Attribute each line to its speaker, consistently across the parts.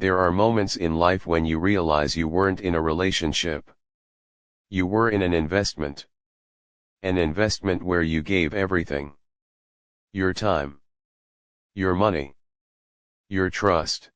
Speaker 1: There are moments in life when you realize you weren't in a relationship. You were in an investment. An investment where you gave everything. Your time. Your money. Your trust.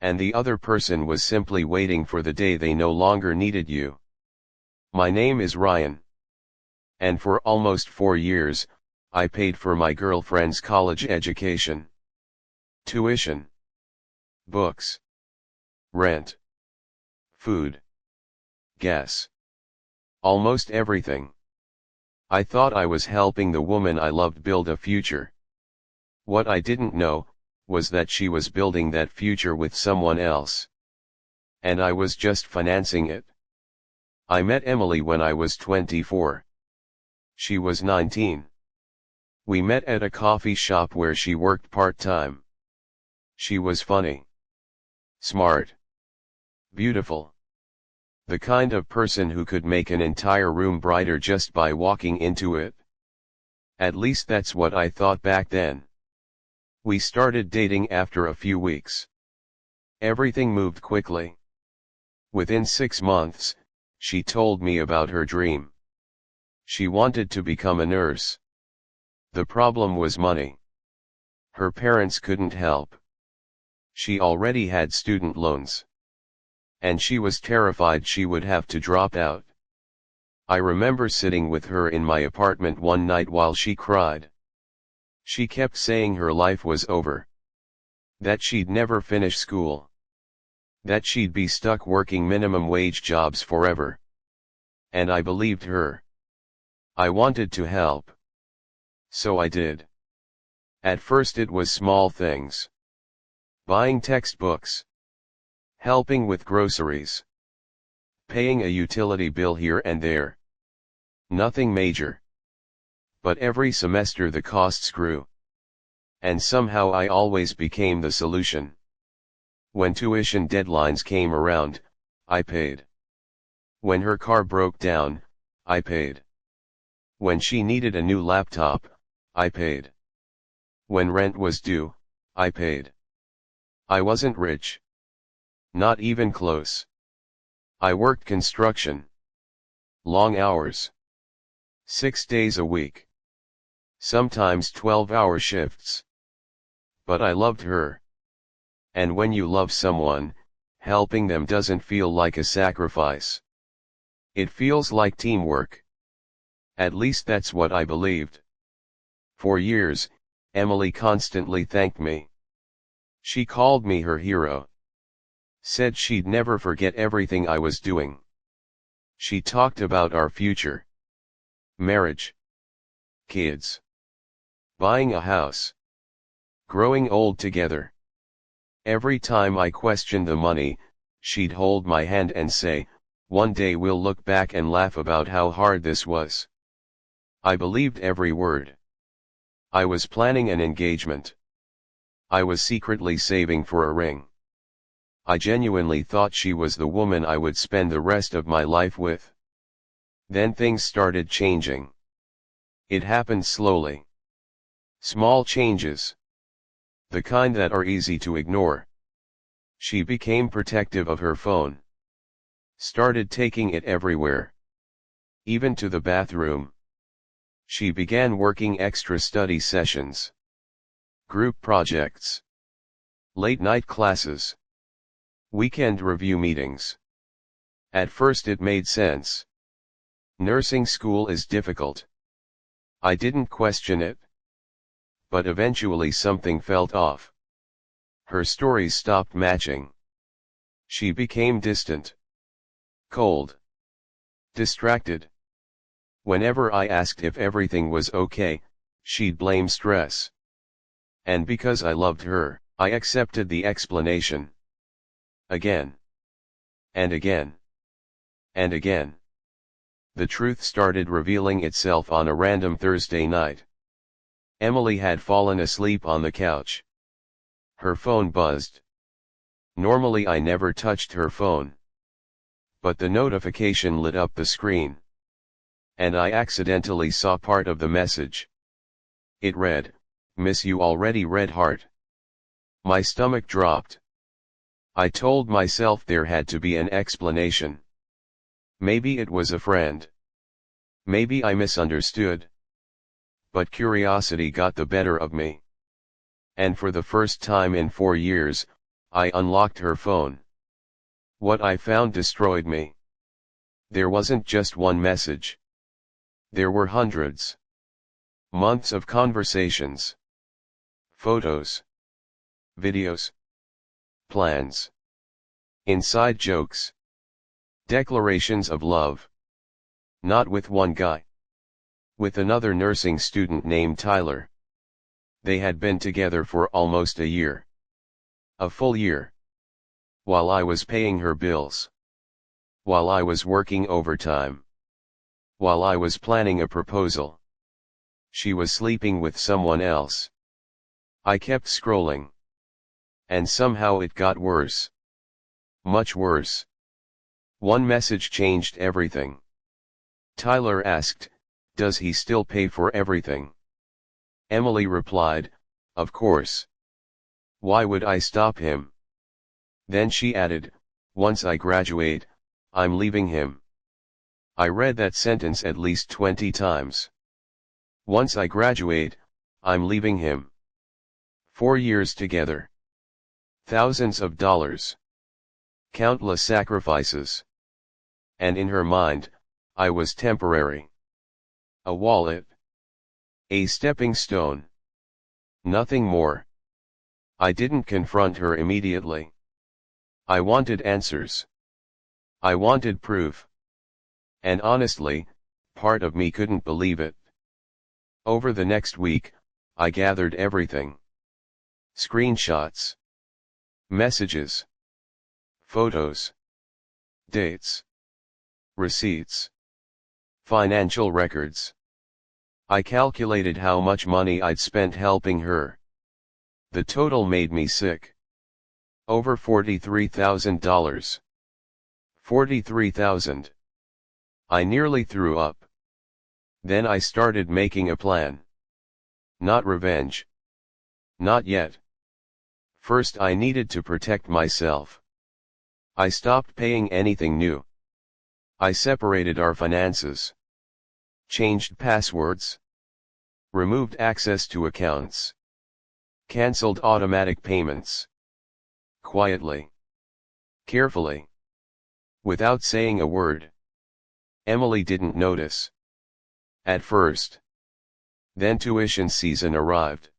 Speaker 1: And the other person was simply waiting for the day they no longer needed you. My name is Ryan. And for almost 4 years, I paid for my girlfriend's college education. Tuition. Books. Rent. Food. Gas. Almost everything. I thought I was helping the woman I loved build a future. What I didn't know, was that she was building that future with someone else. And I was just financing it. I met Emily when I was 24. She was 19. We met at a coffee shop where she worked part-time. She was funny. Smart. Beautiful. The kind of person who could make an entire room brighter just by walking into it. At least that's what I thought back then. We started dating after a few weeks. Everything moved quickly. Within 6 months, she told me about her dream. She wanted to become a nurse. The problem was money. Her parents couldn't help. She already had student loans. And she was terrified she would have to drop out. I remember sitting with her in my apartment one night while she cried. She kept saying her life was over. That she'd never finish school. That she'd be stuck working minimum wage jobs forever. And I believed her. I wanted to help. So I did. At first it was small things. Buying textbooks. Helping with groceries. Paying a utility bill here and there. Nothing major. But every semester the costs grew. And somehow I always became the solution. When tuition deadlines came around, I paid. When her car broke down, I paid. When she needed a new laptop, I paid. When rent was due, I paid. I wasn't rich. Not even close. I worked construction. Long hours. 6 days a week. Sometimes 12-hour shifts. But I loved her. And when you love someone, helping them doesn't feel like a sacrifice. It feels like teamwork. At least that's what I believed. For years, Emily constantly thanked me. She called me her hero. Said she'd never forget everything I was doing. She talked about our future. Marriage. Kids. Buying a house. Growing old together. Every time I questioned the money, she'd hold my hand and say, "One day we'll look back and laugh about how hard this was." I believed every word. I was planning an engagement. I was secretly saving for a ring. I genuinely thought she was the woman I would spend the rest of my life with. Then things started changing. It happened slowly. Small changes. The kind that are easy to ignore. She became protective of her phone. Started taking it everywhere. Even to the bathroom. She began working extra study sessions. Group projects. Late night classes. Weekend review meetings. At first it made sense. Nursing school is difficult. I didn't question it. But eventually something felt off. Her stories stopped matching. She became distant. Cold. Distracted. Whenever I asked if everything was okay, she'd blame stress. And because I loved her, I accepted the explanation. Again. And again. And again. The truth started revealing itself on a random Thursday night. Emily had fallen asleep on the couch. Her phone buzzed. Normally I never touched her phone. But the notification lit up the screen. And I accidentally saw part of the message. It read, "Miss you already, red heart." My stomach dropped. I told myself there had to be an explanation. Maybe it was a friend. Maybe I misunderstood. But curiosity got the better of me. And for the first time in 4 years, I unlocked her phone. What I found destroyed me. There wasn't just one message. There were hundreds. Months of conversations. Photos. Videos. Plans. Inside jokes. Declarations of love. Not with one guy. With another nursing student named Tyler. They had been together for almost a year. A full year. While I was paying her bills. While I was working overtime. While I was planning a proposal. She was sleeping with someone else. I kept scrolling. And somehow it got worse. Much worse. One message changed everything. Tyler asked, "Does he still pay for everything?" Emily replied, "Of course. Why would I stop him?" Then she added, "Once I graduate, I'm leaving him." I read that sentence at least 20 times. Once I graduate, I'm leaving him. 4 years together. Thousands of dollars. Countless sacrifices. And in her mind, I was temporary. A wallet. A stepping stone. Nothing more. I didn't confront her immediately. I wanted answers. I wanted proof. And honestly, part of me couldn't believe it. Over the next week, I gathered everything. Screenshots. Messages. Photos. Dates. Receipts. Financial records. I calculated how much money I'd spent helping her. The total made me sick. Over $43,000. 43,000. I nearly threw up. Then I started making a plan. Not revenge. Not yet. First I needed to protect myself. I stopped paying anything new. I separated our finances. Changed passwords. Removed access to accounts. Cancelled automatic payments. Quietly. Carefully. Without saying a word. Emily didn't notice. At first. Then tuition season arrived.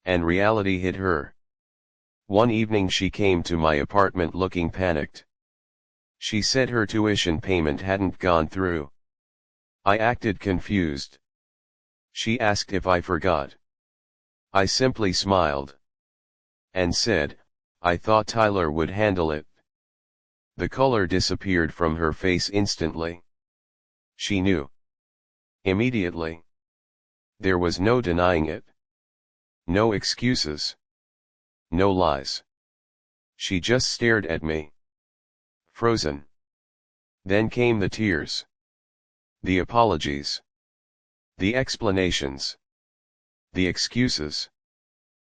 Speaker 1: And reality hit her. One evening she came to my apartment looking panicked. She said her tuition payment hadn't gone through. I acted confused. She asked if I forgot. I simply smiled. And said, "I thought Tyler would handle it." The color disappeared from her face instantly. She knew. Immediately. There was no denying it. No excuses. No lies. She just stared at me. Frozen. Then came the tears. The apologies. The explanations. The excuses.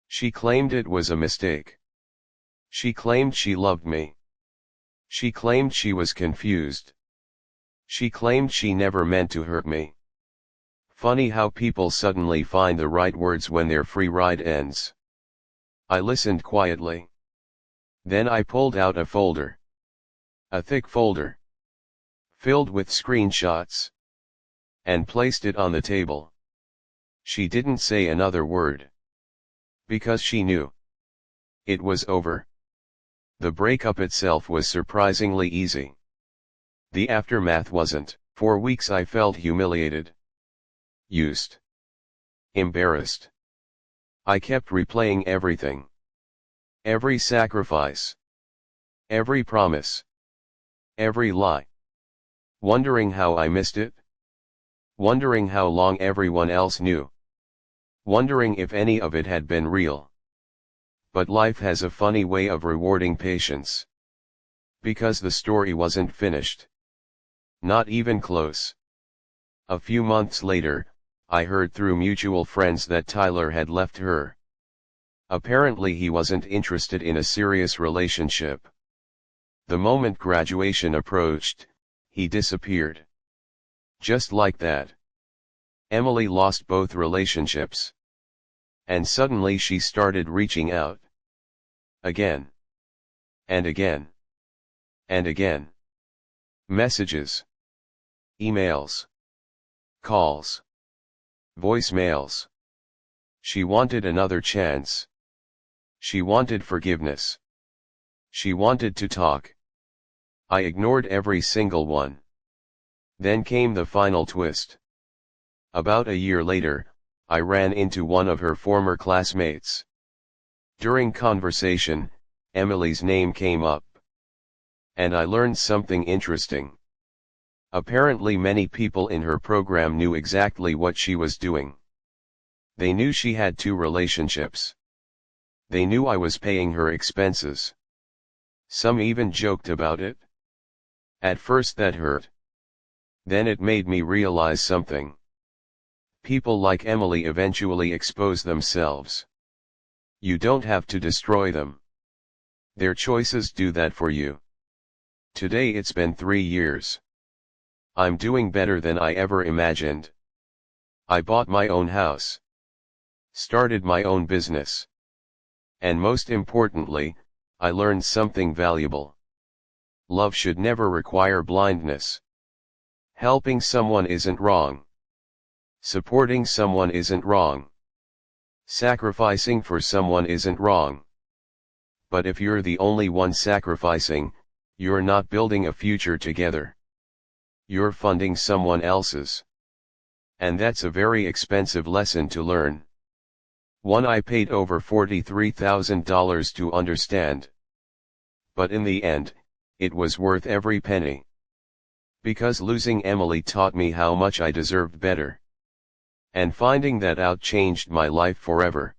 Speaker 1: She claimed it was a mistake. She claimed she loved me. She claimed she was confused. She claimed she never meant to hurt me. Funny how people suddenly find the right words when their free ride ends. I listened quietly. Then I pulled out a folder. A thick folder. Filled with screenshots. And placed it on the table. She didn't say another word. Because she knew. It was over. The breakup itself was surprisingly easy. The aftermath wasn't. For weeks I felt humiliated. Used. Embarrassed. I kept replaying everything. Every sacrifice. Every promise. Every lie. Wondering how I missed it. Wondering how long everyone else knew. Wondering if any of it had been real. But life has a funny way of rewarding patience. Because the story wasn't finished. Not even close. A few months later, I heard through mutual friends that Tyler had left her. Apparently he wasn't interested in a serious relationship. The moment graduation approached, he disappeared. Just like that. Emily lost both relationships. And suddenly she started reaching out. Again. And again. And again. Messages. Emails. Calls. Voicemails. She wanted another chance. She wanted forgiveness. She wanted to talk. I ignored every single one. Then came the final twist. About a year later, I ran into one of her former classmates. During conversation, Emily's name came up. And I learned something interesting. Apparently many people in her program knew exactly what she was doing. They knew she had 2 relationships. They knew I was paying her expenses. Some even joked about it. At first that hurt. Then it made me realize something. People like Emily eventually expose themselves. You don't have to destroy them. Their choices do that for you. Today it's been 3 years. I'm doing better than I ever imagined. I bought my own house. Started my own business. And most importantly, I learned something valuable. Love should never require blindness. Helping someone isn't wrong. Supporting someone isn't wrong. Sacrificing for someone isn't wrong. But if you're the only one sacrificing, you're not building a future together. You're funding someone else's. And that's a very expensive lesson to learn. One I paid over $43,000 to understand. But in the end, it was worth every penny. Because losing Emily taught me how much I deserved better. And finding that out changed my life forever.